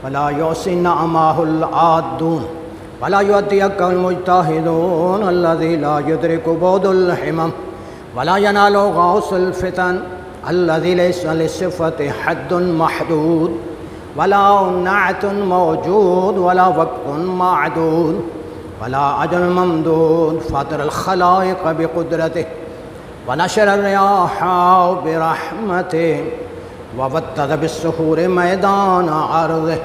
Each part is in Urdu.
ولا يحصي نعمه العادون ولا يدرك المجتهدون الذي لا يدرك بعد الحمم ولا ينال غوث الفتن الذي ليس للصفة حد محدود ولا نعت موجود ولا وقت معدود ولا أجل ممدود فاطر الخلائق بقدرته ونشر الرياح برحمته ووتد بالسحور ميدان عرضه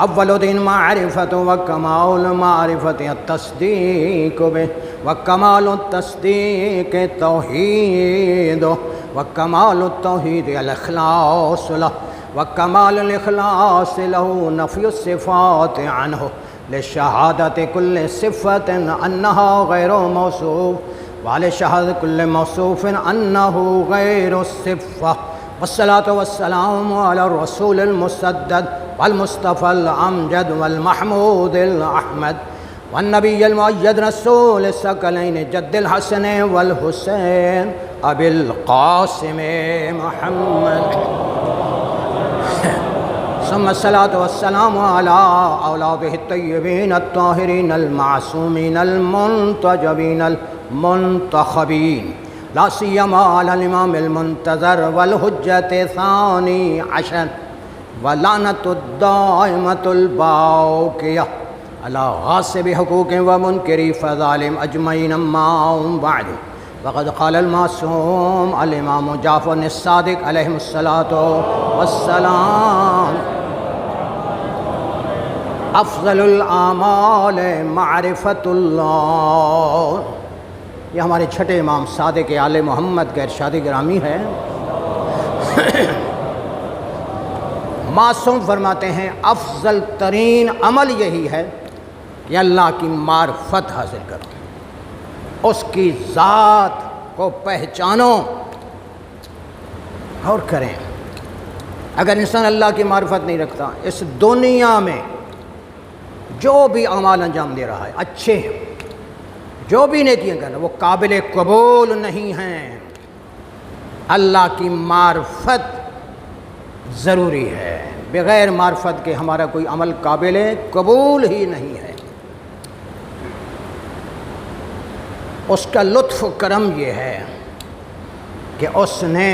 أول دين معرفة وكمال معرفة التصديق به وكمال التصديق التوحيد وكمال التوحيد الإخلاص له وكمال الإخلاص له نفي الصفات عنه للشهادة كل صفة أنها غير موصوف ولشهادة كل موصوف أنه غير الصفة والصلاة والسلام على الرسول المسدد والمصطفى الأمجد والمحمود الأحمد والنبي المؤيد رسول الثقلين جد الحسن والحسين أبي القاسم محمد ثم الصلاة والسلام على أولاده الطيبين الطاهرين المعصومين المنتجبين المنتخبين لا سيما على الإمام المنتظر والحجة الثاني عشر ولعنة الدائمة الباقية على غاصب حقوق ومنكر فظالم أجمعين أما بعد وقد قال المعصوم الإمام جعفر الصادق عليه الصلاة والسلام افضل الاعمال معرفت اللہ. یہ ہمارے چھٹے امام صادق آل محمد کا ارشاد گرامی ہے. معصوم فرماتے ہیں افضل ترین عمل یہی ہے کہ اللہ کی معرفت حاصل کرو، اس کی ذات کو پہچانو اور کریں. اگر انسان اللہ کی معرفت نہیں رکھتا، اس دنیا میں جو بھی اعمال انجام دے رہا ہے اچھے ہیں، جو بھی نیکیاں کر رہا ہے وہ قابل قبول نہیں ہیں. اللہ کی معرفت ضروری ہے، بغیر معرفت کے ہمارا کوئی عمل قابل قبول ہی نہیں ہے. اس کا لطف و کرم یہ ہے کہ اس نے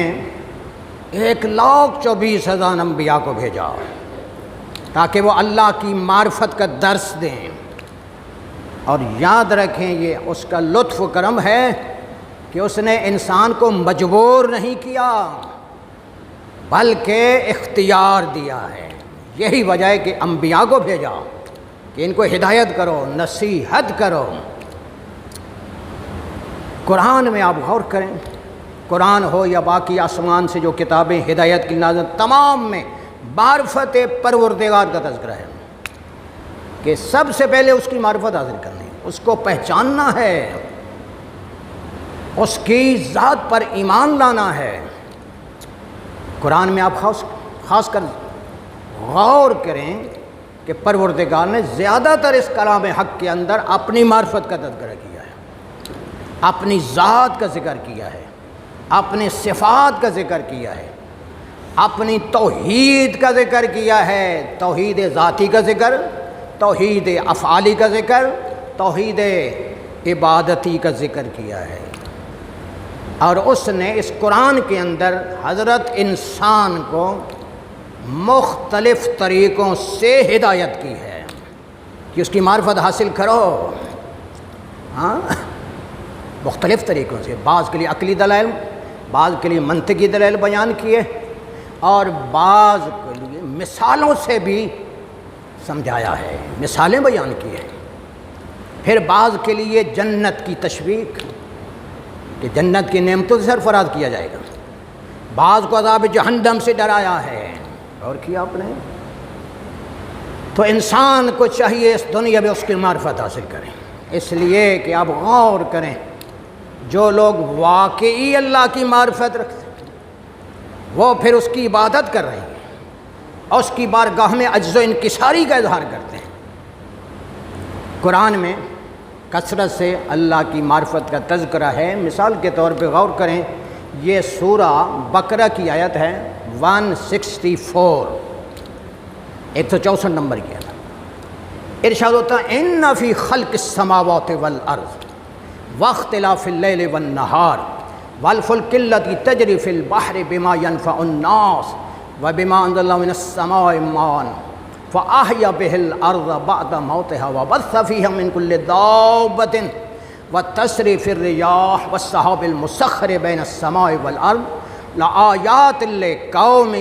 1,24,000 انبیاء کو بھیجا تاکہ وہ اللہ کی معرفت کا درس دیں. اور یاد رکھیں یہ اس کا لطف و کرم ہے کہ اس نے انسان کو مجبور نہیں کیا بلکہ اختیار دیا ہے. یہی وجہ ہے کہ انبیاء کو بھیجا کہ ان کو ہدایت کرو، نصیحت کرو. قرآن میں آپ غور کریں، قرآن ہو یا باقی آسمان سے جو کتابیں ہدایت کی نازل، تمام میں معرفت پروردگار کا تذکرہ ہے کہ سب سے پہلے اس کی معرفت حاصل کرنی، اس کو پہچاننا ہے، اس کی ذات پر ایمان لانا ہے. قرآن میں آپ خاص کر غور کریں کہ پروردگار نے زیادہ تر اس کلام حق کے اندر اپنی معرفت کا تذکرہ کیا ہے، اپنی ذات کا ذکر کیا ہے، اپنی صفات کا ذکر کیا ہے، اپنی توحید کا ذکر کیا ہے. توحید ذاتی کا ذکر، توحید افعالی کا ذکر، توحید عبادتی کا ذکر کیا ہے. اور اس نے اس قرآن کے اندر حضرت انسان کو مختلف طریقوں سے ہدایت کی ہے کہ اس کی معرفت حاصل کرو. ہاں، مختلف طریقوں سے، بعض کے لیے عقلی دلائل، بعض کے لیے منطقی دلائل بیان کیے، اور بعض کے لیے مثالوں سے بھی سمجھایا ہے، مثالیں بیان کی ہیں. پھر بعض کے لیے جنت کی تشویق کہ جنت کی نعمتوں سے سرفراز کیا جائے گا، بعض کو عذاب جہنم سے ڈرایا ہے. اور کیا آپ نے تو انسان کو چاہیے اس دنیا میں اس کی معرفت حاصل کریں. اس لیے کہ آپ غور کریں، جو لوگ واقعی اللہ کی معرفت رکھتے ہیں وہ پھر اس کی عبادت کر رہے ہیں اور اس کی بارگاہ میں عجز و انکساری کا اظہار کرتے ہیں. قرآن میں کثرت سے اللہ کی معرفت کا تذکرہ ہے. مثال کے طور پہ غور کریں، یہ سورہ بقرہ کی آیت ہے 164. 164 نمبر کیا تھا۔ ارشاد ہوتا ہے ان فی خلق السماوات والارض واختلاف اللیل والنہار والفلک التی تجری فی البحر بما ينفع الناس وبما انزل اللہ من السماء ماء فاحیا بہ الارض بعد موتها وبث فیہا من کل دابۃ وتصریف الرياح والسحاب المسخر بین السماء والارض لآیات لقوم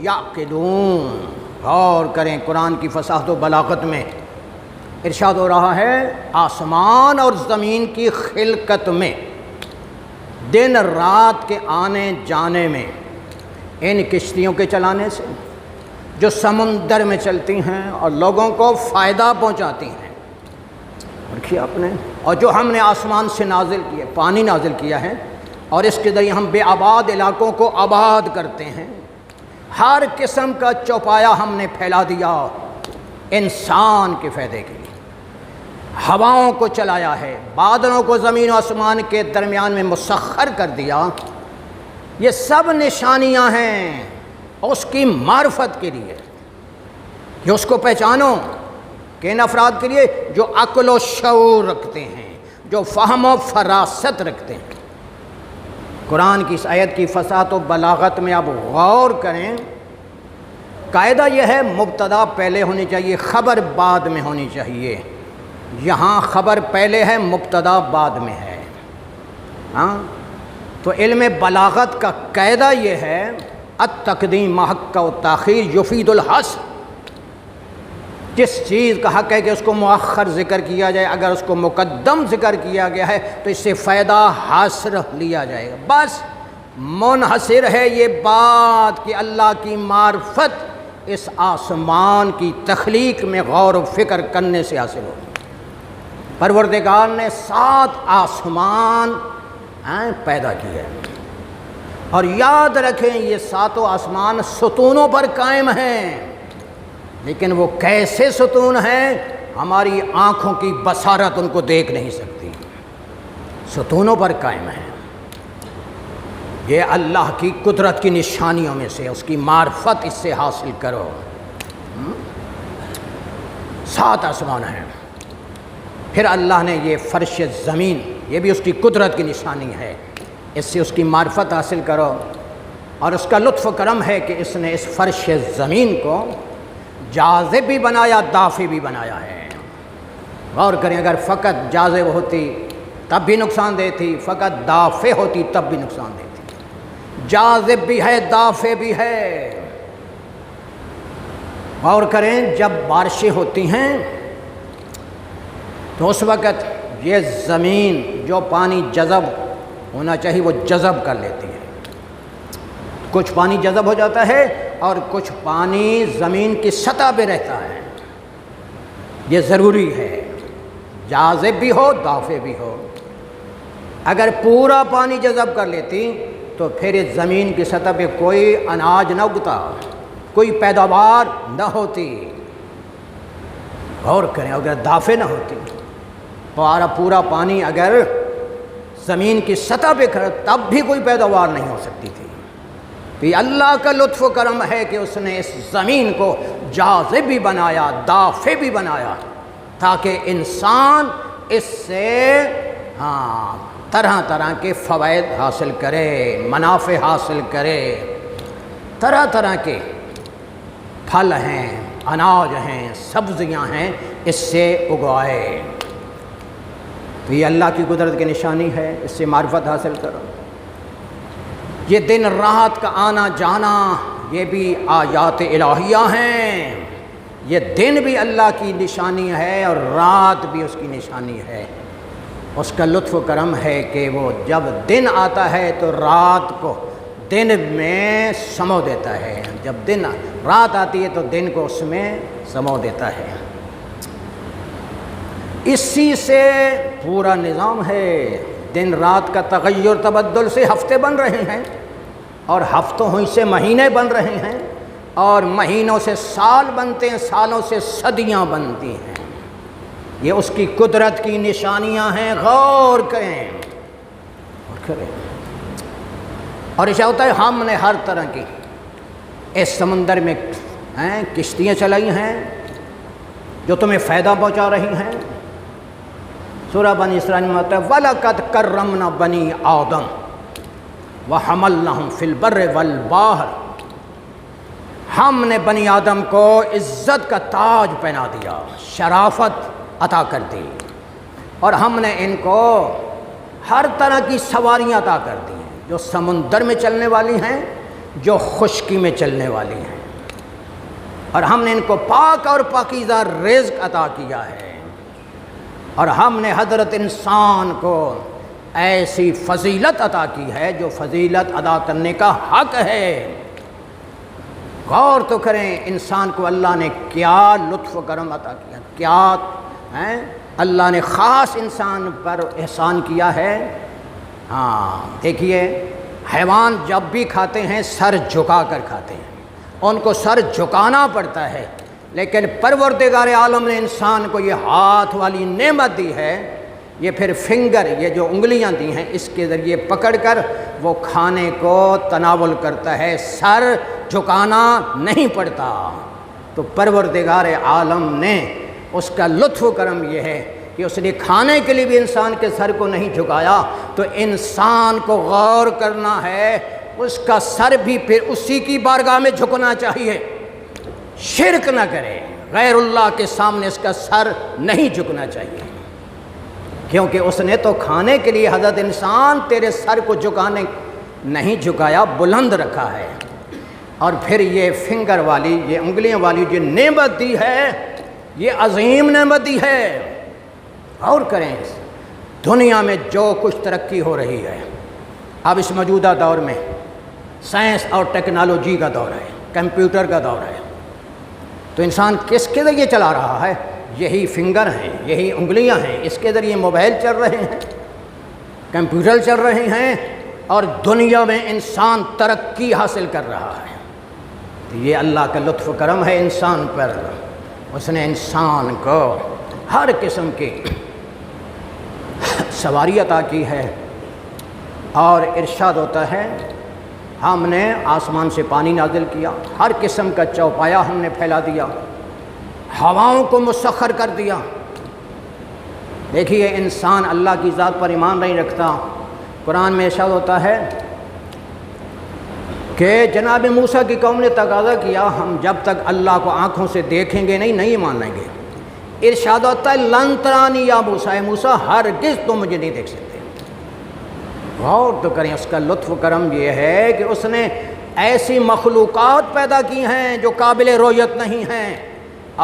یعقلون۔ غور کریں قرآن کی فصاحت و بلاغت میں ارشاد ہو رہا ہے آسمان اور زمین کی خلقت میں، دن رات کے آنے جانے میں، ان کشتیوں کے چلانے سے جو سمندر میں چلتی ہیں اور لوگوں کو فائدہ پہنچاتی ہیں، رکھیے آپ نے، اور جو ہم نے آسمان سے نازل کیا، پانی نازل کیا ہے اور اس کے ذریعے ہم بے آباد علاقوں کو آباد کرتے ہیں، ہر قسم کا چوپایا ہم نے پھیلا دیا انسان کے فائدے کے لیے، ہواؤں کو چلایا ہے، بادلوں کو زمین و آسمان کے درمیان میں مسخر کر دیا، یہ سب نشانیاں ہیں اس کی معرفت کے لیے کہ اس کو پہچانو، کہ ان افراد کے لیے جو عقل و شعور رکھتے ہیں، جو فہم و فراست رکھتے ہیں۔ قرآن کی اس آیت کی فصاحت و بلاغت میں آپ غور کریں، قاعدہ یہ ہے مبتدا پہلے ہونی چاہیے، خبر بعد میں ہونی چاہیے، یہاں خبر پہلے ہے، مبتدا بعد میں ہے۔ ہاں تو علم بلاغت کا قاعدہ یہ ہے التقدیم حق و تاخیر یفید الحصر، جس چیز کا حق ہے کہ اس کو مؤخر ذکر کیا جائے، اگر اس کو مقدم ذکر کیا گیا ہے تو اس سے فائدہ حاصل لیا جائے گا۔ بس منحصر ہے یہ بات کہ اللہ کی معرفت اس آسمان کی تخلیق میں غور و فکر کرنے سے حاصل ہو۔ پروردگار نے 7 آسمان پیدا کیے اور یاد رکھیں یہ 7 آسمان ستونوں پر قائم ہیں، لیکن وہ کیسے ستون ہیں ہماری آنکھوں کی بصارت ان کو دیکھ نہیں سکتی، ستونوں پر قائم ہیں۔ یہ اللہ کی قدرت کی نشانیوں میں سے، اس کی معرفت اس سے حاصل کرو۔ 7 آسمان ہیں، پھر اللہ نے یہ فرش زمین، یہ بھی اس کی قدرت کی نشانی ہے، اس سے اس کی معرفت حاصل کرو۔ اور اس کا لطف و کرم ہے کہ اس نے اس فرش زمین کو جاذب بھی بنایا، دافع بھی بنایا ہے۔ غور کریں، اگر فقط جاذب ہوتی تب بھی نقصان دہ تھی، فقط دافع ہوتی تب بھی نقصان دہ تھی۔ جاذب بھی ہے، دافع بھی ہے۔ غور کریں، جب بارشیں ہوتی ہیں تو اس وقت یہ زمین جو پانی جذب ہونا چاہیے وہ جذب کر لیتی ہے، کچھ پانی جذب ہو جاتا ہے اور کچھ پانی زمین کی سطح پہ رہتا ہے، یہ ضروری ہے، جاذب بھی ہو دافع بھی ہو۔ اگر پورا پانی جذب کر لیتی تو پھر اس زمین کی سطح پہ کوئی اناج نہ اگتا، کوئی پیداوار نہ ہوتی۔ غور کریں، اگر دافع نہ ہوتی تو پورا پانی اگر زمین کی سطح پہ کھڑا تب بھی کوئی پیداوار نہیں ہو سکتی تھی۔ تو یہ اللہ کا لطف و کرم ہے کہ اس نے اس زمین کو جاذب بھی بنایا، دافع بھی بنایا، تاکہ انسان اس سے طرح طرح کے فوائد حاصل کرے، منافع حاصل کرے، طرح طرح کے پھل ہیں، اناج ہیں، سبزیاں ہیں، اس سے اگائے۔ تو یہ اللہ کی قدرت کی نشانی ہے، اس سے معرفت حاصل کرو۔ یہ دن رات کا آنا جانا یہ بھی آیات الہیہ ہیں، یہ دن بھی اللہ کی نشانی ہے اور رات بھی اس کی نشانی ہے۔ اس کا لطف و کرم ہے کہ وہ جب دن آتا ہے تو رات کو دن میں سمو دیتا ہے، جب رات آتی ہے تو دن کو اس میں سمو دیتا ہے۔ اسی سے پورا نظام ہے، دن رات کا تغیر تبدل سے ہفتے بن رہے ہیں اور ہفتوں ہی سے مہینے بن رہے ہیں اور مہینوں سے سال بنتے ہیں، سالوں سے صدیاں بنتی ہیں۔ یہ اس کی قدرت کی نشانیاں ہیں، غور کریں اور ایسا ہوتا ہے ہم نے ہر طرح کی اس سمندر میں ہیں، کشتیاں چلائی ہیں جو تمہیں فائدہ پہنچا رہی ہیں۔ سورہ بنی اسرائیل میں آتا ہے وَلَقَدْ كَرَّمْنَا بَنِي آدَمَ وَحَمَلْنَاهُمْ فِي الْبَرِّ وَالْبَحْرِ، ہم نے بنی آدم کو عزت کا تاج پہنا دیا، شرافت عطا کر دی، اور ہم نے ان کو ہر طرح کی سواریاں عطا کر دی ہیں، جو سمندر میں چلنے والی ہیں، جو خشکی میں چلنے والی ہیں، اور ہم نے ان کو پاک اور پاکیزہ رزق عطا کیا ہے، اور ہم نے حضرت انسان کو ایسی فضیلت عطا کی ہے جو فضیلت ادا کرنے کا حق ہے۔ غور تو کریں انسان کو اللہ نے کیا لطف و کرم عطا کیا، کیا ہیں اللہ نے خاص انسان پر احسان کیا ہے۔ ہاں دیکھیے، حیوان جب بھی کھاتے ہیں سر جھکا کر کھاتے ہیں، ان کو سر جھکانا پڑتا ہے، لیکن پروردگار عالم نے انسان کو یہ ہاتھ والی نعمت دی ہے، یہ پھر فنگر، یہ جو انگلیاں دی ہیں، اس کے ذریعے پکڑ کر وہ کھانے کو تناول کرتا ہے، سر جھکانا نہیں پڑتا۔ تو پروردگار عالم نے اس کا لطف و کرم یہ ہے کہ اس نے کھانے کے لیے بھی انسان کے سر کو نہیں جھکایا۔ تو انسان کو غور کرنا ہے، اس کا سر بھی پھر اسی کی بارگاہ میں جھکنا چاہیے، شرک نہ کرے، غیر اللہ کے سامنے اس کا سر نہیں جھکنا چاہیے، کیونکہ اس نے تو کھانے کے لیے حضرت انسان تیرے سر کو جھکانے نہیں جھکایا، بلند رکھا ہے۔ اور پھر یہ فنگر والی، یہ انگلیاں والی جو نعمت دی ہے، یہ عظیم نعمت دی ہے۔ اور کریں، دنیا میں جو کچھ ترقی ہو رہی ہے اب اس موجودہ دور میں، سائنس اور ٹیکنالوجی کا دور ہے، کمپیوٹر کا دور ہے، تو انسان کس کے ذریعے چلا رہا ہے؟ یہی فنگر ہیں، یہی انگلیاں ہیں، اس کے ذریعے موبائل چل رہے ہیں، کمپیوٹر چل رہے ہیں، اور دنیا میں انسان ترقی حاصل کر رہا ہے۔ تو یہ اللہ کا لطف و کرم ہے انسان پر، اس نے انسان کو ہر قسم کی سواری عطا کی ہے۔ اور ارشاد ہوتا ہے ہم نے آسمان سے پانی نازل کیا، ہر قسم کا چوپایا ہم نے پھیلا دیا، ہواؤں کو مسخر کر دیا۔ دیکھیے انسان اللہ کی ذات پر ایمان نہیں رکھتا، قرآن میں ارشاد ہوتا ہے کہ جناب موسیٰ کی قوم نے تقاضا کیا ہم جب تک اللہ کو آنکھوں سے دیکھیں گے نہیں مان لیں گے۔ ارشاد ہوتا ہے لن ترانی یا موسیٰ، اے موسیٰ ہرگز تم مجھے نہیں دیکھ سکتے۔ غور تو کریں، اس کا لطف و کرم یہ ہے کہ اس نے ایسی مخلوقات پیدا کی ہیں جو قابل رؤیت نہیں ہیں،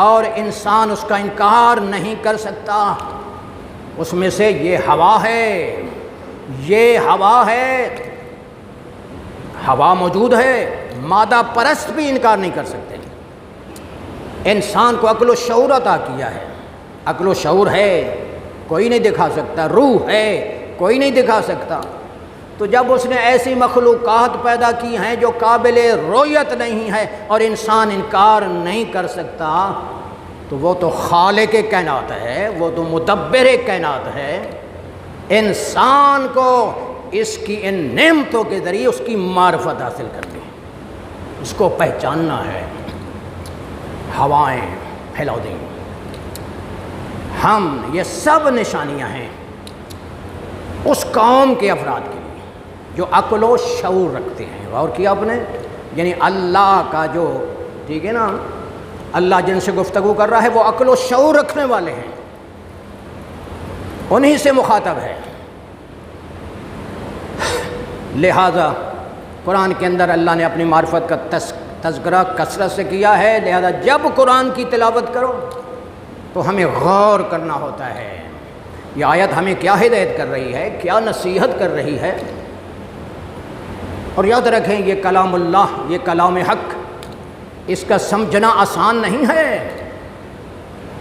اور انسان اس کا انکار نہیں کر سکتا۔ اس میں سے یہ ہوا ہے، یہ ہوا ہے، ہوا موجود ہے، مادہ پرست بھی انکار نہیں کر سکتے۔ انسان کو عقل و شعور عطا کیا ہے، عقل و شعور ہے، کوئی نہیں دکھا سکتا، روح ہے، کوئی نہیں دکھا سکتا۔ تو جب اس نے ایسی مخلوقات پیدا کی ہیں جو قابل رؤیت نہیں ہے اور انسان انکار نہیں کر سکتا، تو وہ تو خالق کائنات ہے، وہ تو مدبر کائنات ہے۔ انسان کو اس کی ان نعمتوں کے ذریعے اس کی معرفت حاصل کرنی ہے، اس کو پہچاننا ہے۔ ہوائیں پھیلا دیں، ہم یہ سب نشانیاں ہیں اس قوم کے افراد کے لیے جو عقل و شعور رکھتے ہیں۔ غور کیا آپ نے، یعنی اللہ کا جو، ٹھیک ہے نا، اللہ جن سے گفتگو کر رہا ہے وہ عقل و شعور رکھنے والے ہیں، انہی سے مخاطب ہے۔ لہذا قرآن کے اندر اللہ نے اپنی معرفت کا تذکرہ کثرت سے کیا ہے، لہذا جب قرآن کی تلاوت کرو تو ہمیں غور کرنا ہوتا ہے، یہ آیت ہمیں کیا ہدایت کر رہی ہے، کیا نصیحت کر رہی ہے۔ اور یاد رکھیں یہ کلام اللہ، یہ کلام حق، اس کا سمجھنا آسان نہیں ہے۔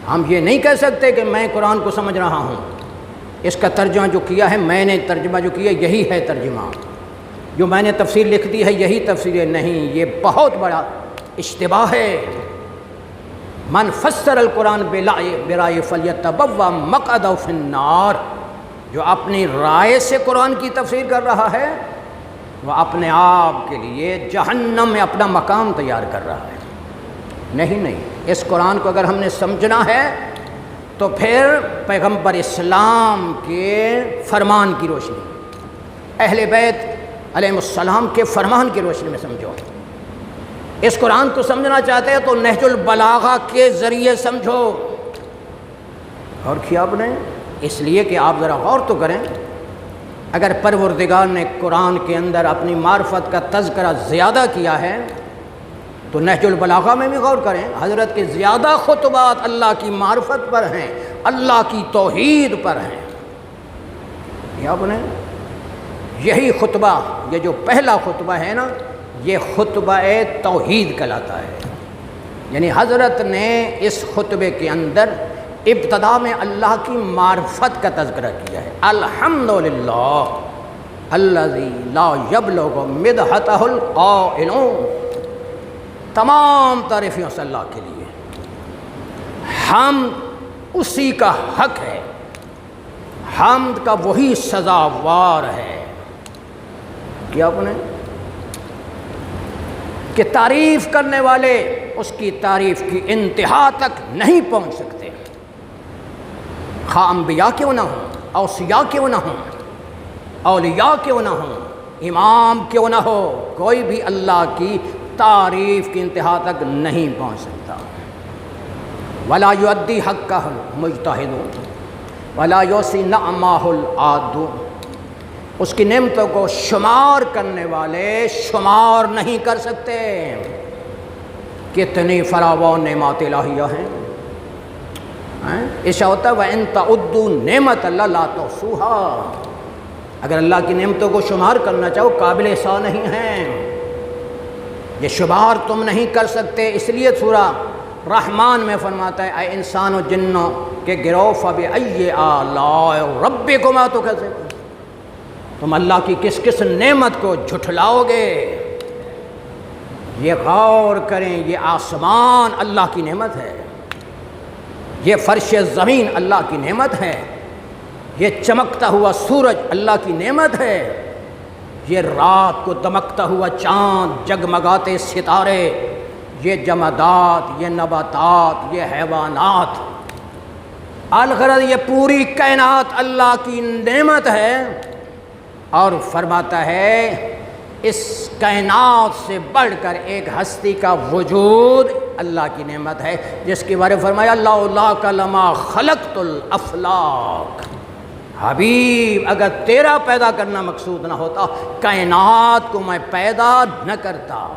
ہم یہ نہیں کہہ سکتے کہ میں قرآن کو سمجھ رہا ہوں، اس کا ترجمہ جو کیا ہے، میں نے ترجمہ جو کیا یہی ہے ترجمہ، جو میں نے تفسیر لکھ دی ہے یہی تفسیر ہے، نہیں، یہ بہت بڑا اشتباہ ہے۔ من فسر القرآن برائے فلیتبوأ مقعدہ فی النار، جو اپنی رائے سے قرآن کی تفسیر کر رہا ہے وہ اپنے آپ کے لیے جہنم میں اپنا مقام تیار کر رہا ہے۔ نہیں، اس قرآن کو اگر ہم نے سمجھنا ہے تو پھر پیغمبر اسلام کے فرمان کی روشنی، اہل بیت علیہ السلام کے فرمان کی روشنی میں سمجھو۔ اس قرآن کو سمجھنا چاہتے ہیں تو نہج البلاغہ کے ذریعے سمجھو۔ اور کیا آپ نے، اس لیے کہ آپ ذرا غور تو کریں، اگر پروردگار نے قرآن کے اندر اپنی معرفت کا تذکرہ زیادہ کیا ہے تو نہج البلاغہ میں بھی غور کریں، حضرت کے زیادہ خطبات اللہ کی معرفت پر ہیں، اللہ کی توحید پر ہیں۔ یہ آپ نے یہی خطبہ، یہ جو پہلا خطبہ ہے نا، یہ خطبہ توحید کہلاتا ہے۔ یعنی حضرت نے اس خطبے کے اندر ابتدا میں اللہ کی معرفت کا تذکرہ کیا ہے۔ الحمدللہ الذی لا یبلغ مدحتہ القائلون، تمام تعریفیں اس اللہ کے لیے، حمد اسی کا حق ہے، حمد کا وہی سزاوار ہے۔ کیا آپ نے کہ تعریف کرنے والے اس کی تعریف کی انتہا تک نہیں پہنچ سکتے، خواہ انبیاء کیوں نہ ہوں، اوصیاء کیوں نہ ہوں، اولیاء کیوں نہ ہوں، امام کیوں نہ ہو، کوئی بھی اللہ کی تعریف کی انتہا تک نہیں پہنچ سکتا۔ ولا یؤدی حقہ المجتہد ولا یوصی نعمہ العاد، اس کی نعمتوں کو شمار کرنے والے شمار نہیں کر سکتے۔ کتنی فراوان نعمات الہیہ ہیں، ایسا ہوتا ہے وَإِن تَعُدُّوا نِعْمَتَ اللَّهِ لَا تُحْصُوهَا، اگر اللہ کی نعمتوں کو شمار کرنا چاہو قابل احصاء نہیں ہیں، یہ شمار تم نہیں کر سکتے۔ اس لیے سورہ رحمان میں فرماتا ہے اے انسان و جنوں کے گروہ فَبِأَيِّ آلَاءِ رَبِّكُمَا تُكَذِّبُونَ، تم اللہ کی کس کس نعمت کو جھٹلاؤ گے۔ یہ غور کریں، یہ آسمان اللہ کی نعمت ہے، یہ فرش زمین اللہ کی نعمت ہے، یہ چمکتا ہوا سورج اللہ کی نعمت ہے، یہ رات کو دمکتا ہوا چاند، جگمگاتے ستارے، یہ جمادات، یہ نباتات، یہ حیوانات، الغرض یہ پوری کائنات اللہ کی نعمت ہے۔ اور فرماتا ہے اس کائنات سے بڑھ کر ایک ہستی کا وجود اللہ کی نعمت ہے، جس کے بارے میں فرمایا لولاک لما خلقت الافلاک، حبیب اگر تیرا پیدا کرنا مقصود نہ ہوتا کائنات کو میں پیدا نہ کرتا۔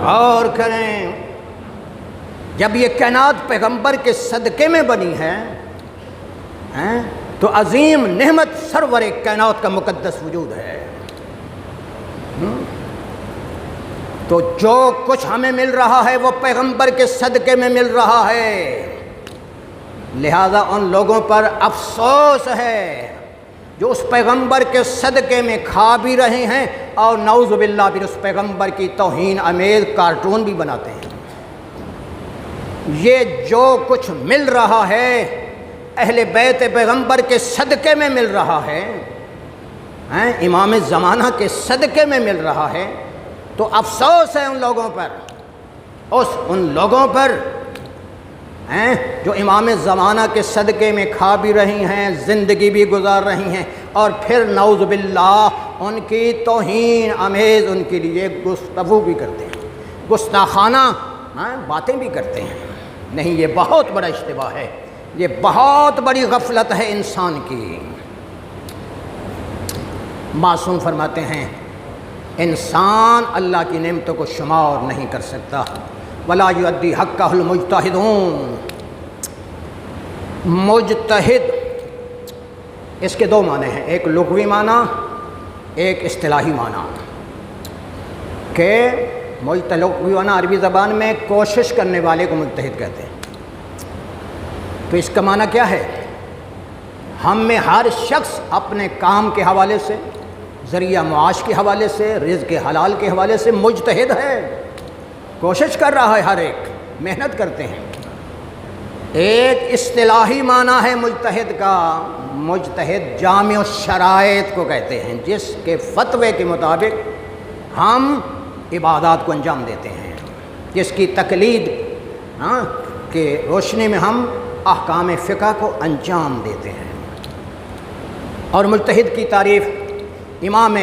اور کریں، جب یہ کائنات پیغمبر کے صدقے میں بنی ہے تو عظیم نعمت سرور کائنات کا مقدس وجود ہے۔ تو جو کچھ ہمیں مل رہا ہے وہ پیغمبر کے صدقے میں مل رہا ہے، لہذا ان لوگوں پر افسوس ہے جو اس پیغمبر کے صدقے میں کھا بھی رہے ہیں اور نعوذ باللہ پھر اس پیغمبر کی توہین آمیز کارٹون بھی بناتے ہیں۔ یہ جو کچھ مل رہا ہے اہل بیت پیغمبر کے صدقے میں مل رہا ہے، امام زمانہ کے صدقے میں مل رہا ہے، تو افسوس ہے ان لوگوں پر، ان لوگوں پر جو امام زمانہ کے صدقے میں کھا بھی رہی ہیں، زندگی بھی گزار رہی ہیں، اور پھر نعوذ باللہ ان کی توہین آمیز ان کے لیے گفتگو بھی کرتے ہیں، گستاخانہ باتیں بھی کرتے ہیں۔ نہیں، یہ بہت بڑا اشتباہ ہے، یہ بہت بڑی غفلت ہے انسان کی۔ معصوم فرماتے ہیں انسان اللہ کی نعمتوں کو شمار نہیں کر سکتا۔ ولا یؤدی حقہ المجتہدون، مجتہد اس کے دو معنی ہیں، ایک لغوی معنی، ایک اصطلاحی معنی۔ کہ لغوی معنی عربی زبان میں کوشش کرنے والے کو مجتہد کہتے ہیں، تو اس کا معنی کیا ہے؟ ہم میں ہر شخص اپنے کام کے حوالے سے، ذریعہ معاش کے حوالے سے، رزق حلال کے حوالے سے مجتہد ہے، کوشش کر رہا ہے، ہر ایک محنت کرتے ہیں۔ ایک اصطلاحی معنی ہے مجتہد کا، مجتہد جامع الشرائط کو کہتے ہیں، جس کے فتوے کے مطابق ہم عبادات کو انجام دیتے ہیں، جس کی تقلید کے روشنی میں ہم احکام فقہ کو انجام دیتے ہیں۔ اور مجتہد کی تعریف امام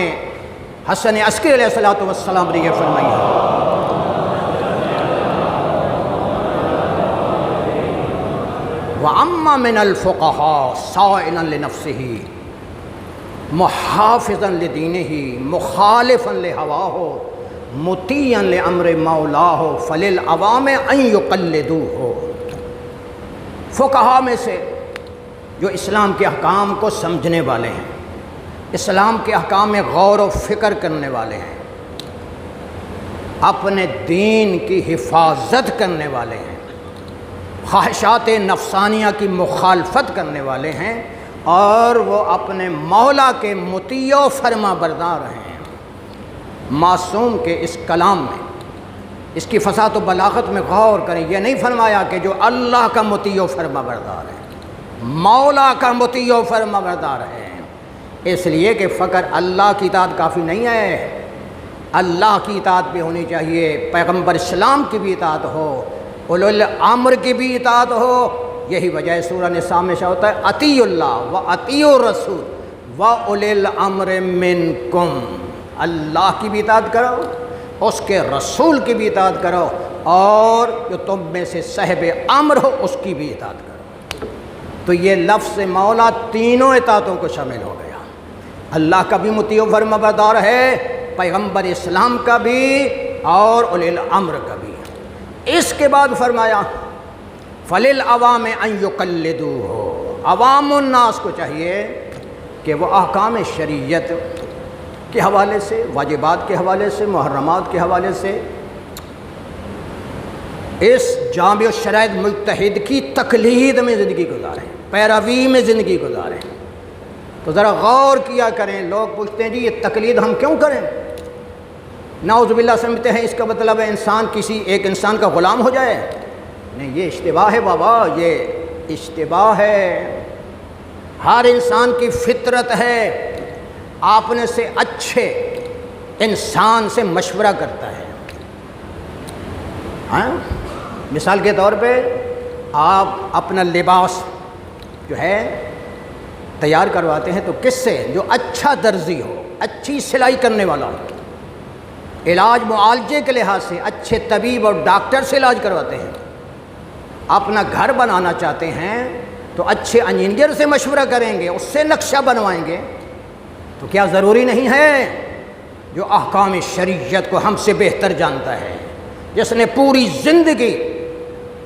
حسن عسکری علیہ السلام نے یہ فرمائی ہے، وَأَمَّا مِنَ الْفُقَهَاءِ صَائِلًا لِنَفْسِهِ مُحَافِظًا لِدِينِهِ مُخَالِفًا لِهَوَاهُ مُطِيعًا لِأَمْرِ مَوْلَاهُ فَلِلْعَوَامِ أَن يُقَلِّدُوهُ۔ فقہاء میں سے جو اسلام کے احکام کو سمجھنے والے ہیں، اسلام کے احکام میں غور و فکر کرنے والے ہیں، اپنے دین کی حفاظت کرنے والے ہیں، خواہشات نفسانیہ کی مخالفت کرنے والے ہیں، اور وہ اپنے مولا کے مطیع و فرما بردار ہیں۔ معصوم کے اس کلام میں، اس کی فصاحت و بلاغت میں غور کریں، یہ نہیں فرمایا کہ جو اللہ کا مطیع و فرما بردار ہے، مولا کا مطیع و فرما بردار ہے، اس لیے کہ فقط اللہ کی اطاعت کافی نہیں ہے، اللہ کی اطاعت بھی ہونی چاہیے، پیغمبر اسلام کی بھی اطاعت ہو، اولو الامر کی بھی اطاعت ہو۔ یہی وجہ سورہ نساء میں شاہ ہوتا ہے اطیعوا اللہ و اطیعوا الرسول و اولی الامر منکم، اللہ کی بھی اطاعت کرو، اس کے رسول کی بھی اطاعت کرو، اور جو تم میں سے صاحب امر ہو اس کی بھی اطاعت کرو۔ تو یہ لفظ مولا تینوں اطاعتوں کو شامل ہو گیا، اللہ کا بھی مطیع و فرما بردار ہے، پیغمبر اسلام کا بھی، اور اولی الامر کا بھی۔ اس کے بعد فرمایا فَلِلْعَوَامِ أَن يُقَلِّدُوهُ، عوام الناس کو چاہیے کہ وہ احکام شریعت کے حوالے سے، واجبات کے حوالے سے، محرمات کے حوالے سے اس جامع الشرائط مجتہد کی تقلید میں زندگی گزاریں، پیروی میں زندگی گزاریں۔ تو ذرا غور کیا کریں، لوگ پوچھتے ہیں جی یہ تقلید ہم کیوں کریں؟ نعوذ باللہ سمجھتے ہیں اس کا مطلب ہے انسان کسی ایک انسان کا غلام ہو جائے۔ نہیں، یہ اشتباہ ہے بابا، یہ اشتباہ ہے۔ ہر انسان کی فطرت ہے اپنے سے اچھے انسان سے مشورہ کرتا ہے۔ مثال کے طور پہ آپ اپنا لباس جو ہے تیار کرواتے ہیں تو کس سے؟ جو اچھا درزی ہو، اچھی سلائی کرنے والا ہو، علاج معالجے کے لحاظ سے اچھے طبیب اور ڈاکٹر سے علاج کرواتے ہیں۔ اپنا گھر بنانا چاہتے ہیں تو اچھے انجینئر سے مشورہ کریں گے، اس سے نقشہ بنوائیں گے۔ تو کیا ضروری نہیں ہے جو احکام شریعت کو ہم سے بہتر جانتا ہے، جس نے پوری زندگی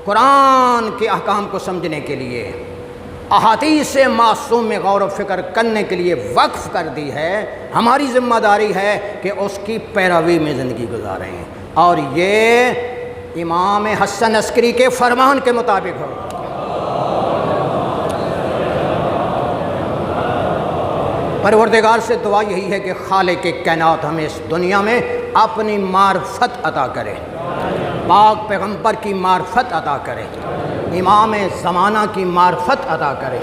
قرآن کے احکام کو سمجھنے کے لیے، احادیث معصوم میں غور و فکر کرنے کے لیے وقف کر دی ہے، ہماری ذمہ داری ہے کہ اس کی پیروی میں زندگی گزاریں، اور یہ امام حسن عسکری کے فرمان کے مطابق ہو۔ پروردگار سے دعا یہی ہے کہ خالق کائنات ہمیں اس دنیا میں اپنی معرفت عطا کرے، پاک پیغمبر کی معرفت عطا کرے، امام زمانہ کی معرفت عطا کرے۔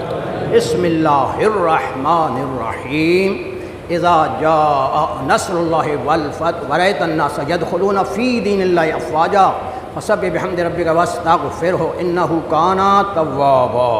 بسم اللہ الرحمن الرحیم۔ اذا جاء نصر اللہ والفتح ورأیت الناس يدخلون فی دین اللہ افواجا فسبح بحمد ربک واستغفرہ انہ کان توابا۔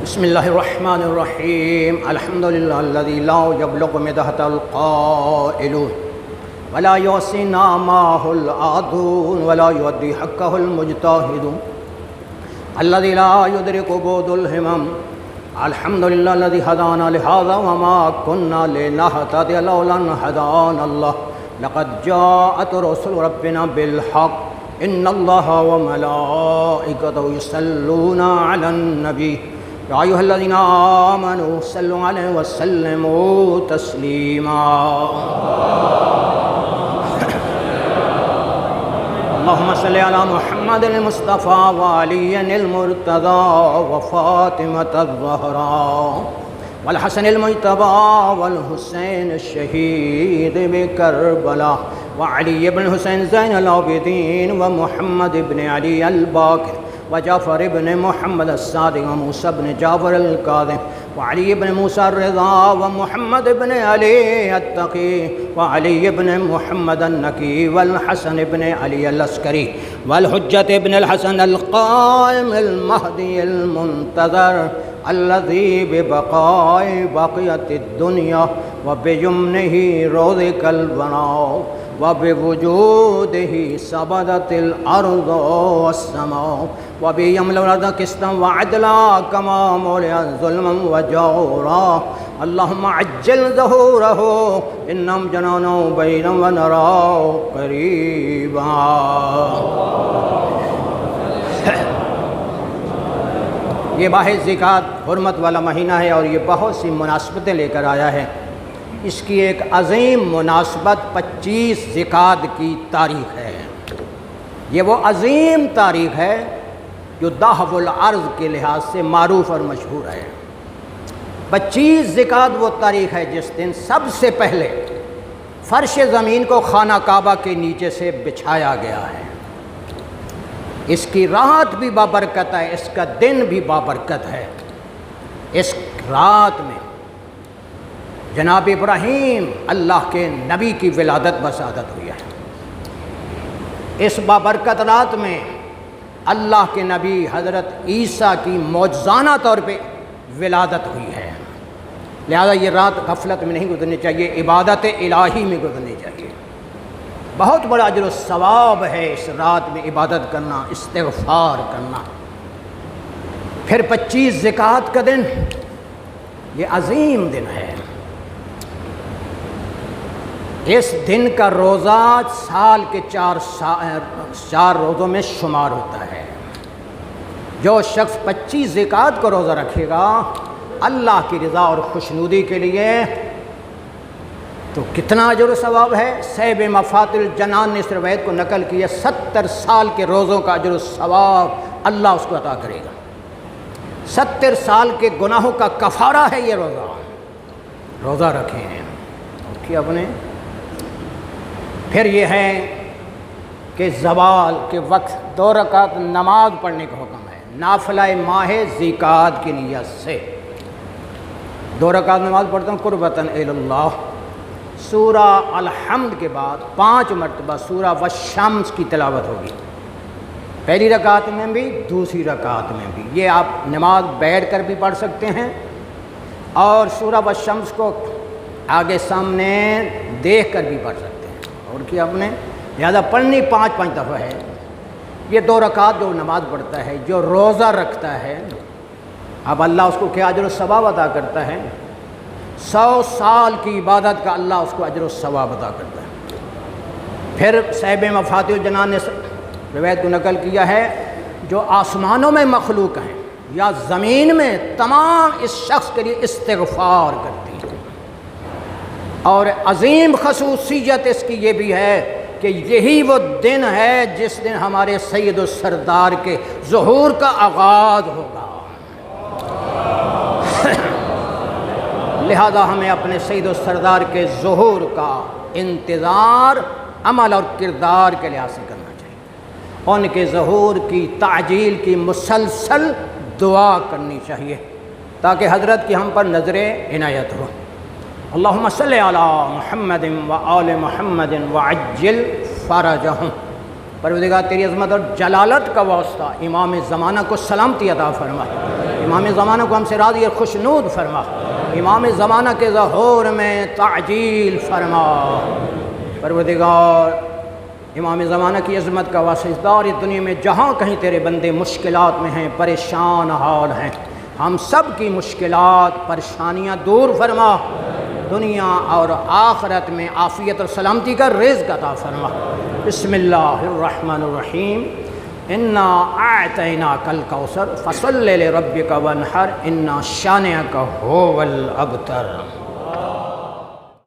بسم اللہ الرحمن الرحیم۔ الحمدللہ الذی لا یبلغ مدحۃ القائلون ولا یحصی نعماہ العادون ولا یؤدی حقہ المجتہدون الذی لا یدرک بعد الہمم۔ الحمدللہ الذی ہدانا لہذا وما کنا لنہتدی لولا ان ہدانا اللہ لقد جاءت رسل ربنا بالحق ان اللہ وملائکتہ یصلون علی النبی یا ایھا الذین آمنوا صلوا علیہ وسلموا تسلیما اللهم صل على محمد المصطفى وعلي المرتضى وفاطمة الزهراء والحسن المجتبى والحسين الشهيد بكربلاء وعلي بن الحسين زين العابدين ومحمد بن علي الباقر وجعفر بن محمد الصادق وموسى بن جعفر الكاظم وعلي بن موسى الرضا ومحمد بن علي التقي وعلي بن محمد النقي والحسن بن علي العسكري والحجة بن الحسن القائم المهدي المنتظر الذي ببقاء بقية الدنيا وبيمنه روضك البناء وبوجوده سبدت الأرض والسماء وبيملأ الأرض قسطا وعدلا كما ملئت ظلما وجورا اللهم عجل ظهوره إنهم جنانوا بينا ونراه قريبا یہ ماہ زکوٰۃ حرمت والا مہینہ ہے اور یہ بہت سی مناسبتیں لے کر آیا ہے۔ اس کی ایک عظیم مناسبت 25 زکوٰۃ کی تاریخ ہے۔ یہ وہ عظیم تاریخ ہے جو دہو الارض کے لحاظ سے معروف اور مشہور ہے۔ 25 زکوٰۃ وہ تاریخ ہے جس دن سب سے پہلے فرش زمین کو خانہ کعبہ کے نیچے سے بچھایا گیا ہے۔ اس کی رات بھی بابرکت ہے، اس کا دن بھی بابرکت ہے۔ اس رات میں جناب ابراہیم اللہ کے نبی کی ولادت بسعادت ہوئی ہے۔ اس بابرکت رات میں اللہ کے نبی حضرت عیسیٰ کی معجزانہ طور پہ ولادت ہوئی ہے، لہذا یہ رات غفلت میں نہیں گزرنی چاہیے، عبادت الہی میں گزرنی چاہیے۔ بہت بڑا اجر و ثواب ہے اس رات میں عبادت کرنا، استغفار کرنا۔ پھر 25 زکوٰۃ کا دن، یہ عظیم دن ہے۔ اس دن کا روزہ سال کے 4 روزوں میں شمار ہوتا ہے۔ جو شخص 25 زکوٰۃ کو روزہ رکھے گا اللہ کی رضا اور خوشنودی کے لیے تو کتنا اجر و ثواب ہے۔ صہیب مفات الجنان نے اس روایت کو نقل کیا، 70 سال کے روزوں کا اجر و ثواب اللہ اس کو عطا کرے گا۔ 70 سال کے گناہوں کا کفارہ ہے یہ روزہ رکھے ہیں کہ اپنے۔ پھر یہ ہے کہ زوال کے وقت 2 رکعت نماز پڑھنے کا حکم ہے، نافلہ ماہ زکوٰۃ کی نیت سے 2 رکعت نماز پڑھتا ہوں قربتاً الی اللہ۔ سورہ الحمد کے بعد 5 مرتبہ سورہ والشمس کی تلاوت ہوگی، پہلی رکعت میں بھی دوسری رکعت میں بھی۔ یہ آپ نماز بیٹھ کر بھی پڑھ سکتے ہیں اور سورہ والشمس کو آگے سامنے دیکھ کر بھی پڑھ سکتے ہیں، اور کیا اپنے لہٰذا پڑھنی 5 دفعہ ہے۔ یہ 2 رکعت جو نماز پڑھتا ہے، جو روزہ رکھتا ہے، اب اللہ اس کو کیا اجر و ثواب عطا کرتا ہے؟ 100 سال کی عبادت کا اللہ اس کو اجر و ثواب عطا کرتا ہے۔ پھر صہیب مفات الجنان نے روایت کو نقل کیا ہے، جو آسمانوں میں مخلوق ہیں یا زمین میں تمام اس شخص کے لیے استغفار کرتی ہیں۔ اور عظیم خصوصیت اس کی یہ بھی ہے کہ یہی وہ دن ہے جس دن ہمارے سید السردار کے ظہور کا آغاز ہوگا۔ لہذا ہمیں اپنے سید السردار کے ظہور کا انتظار عمل اور کردار کے لحاظ سے کرنا چاہیے، ان کے ظہور کی تعجیل کی مسلسل دعا کرنی چاہیے تاکہ حضرت کی ہم پر نظر عنایت ہو۔ اللہم صلی علی محمد و آل محمد وعجل فرجہم۔ پروردگار تیری عظمت اور جلالت کا واسطہ امام زمانہ کو سلامتی عطا فرما، امام زمانہ کو ہم سے راضی اور خوشنود فرما، امام زمانہ کے ظہور میں تعجیل فرما۔ پروردگار امام زمانہ کی عظمت کا واسطہ دار دنیا میں جہاں کہیں تیرے بندے مشکلات میں ہیں، پریشان حال ہیں، ہم سب کی مشکلات پریشانیاں دور فرما، دنیا اور آخرت میں عافیت اور سلامتی کا رزق عطا فرما۔ بسم اللہ الرحمن الرحیم۔ انا اعطیناک الکوثر فصل لربک وانحر ان شانئک هو الابتر۔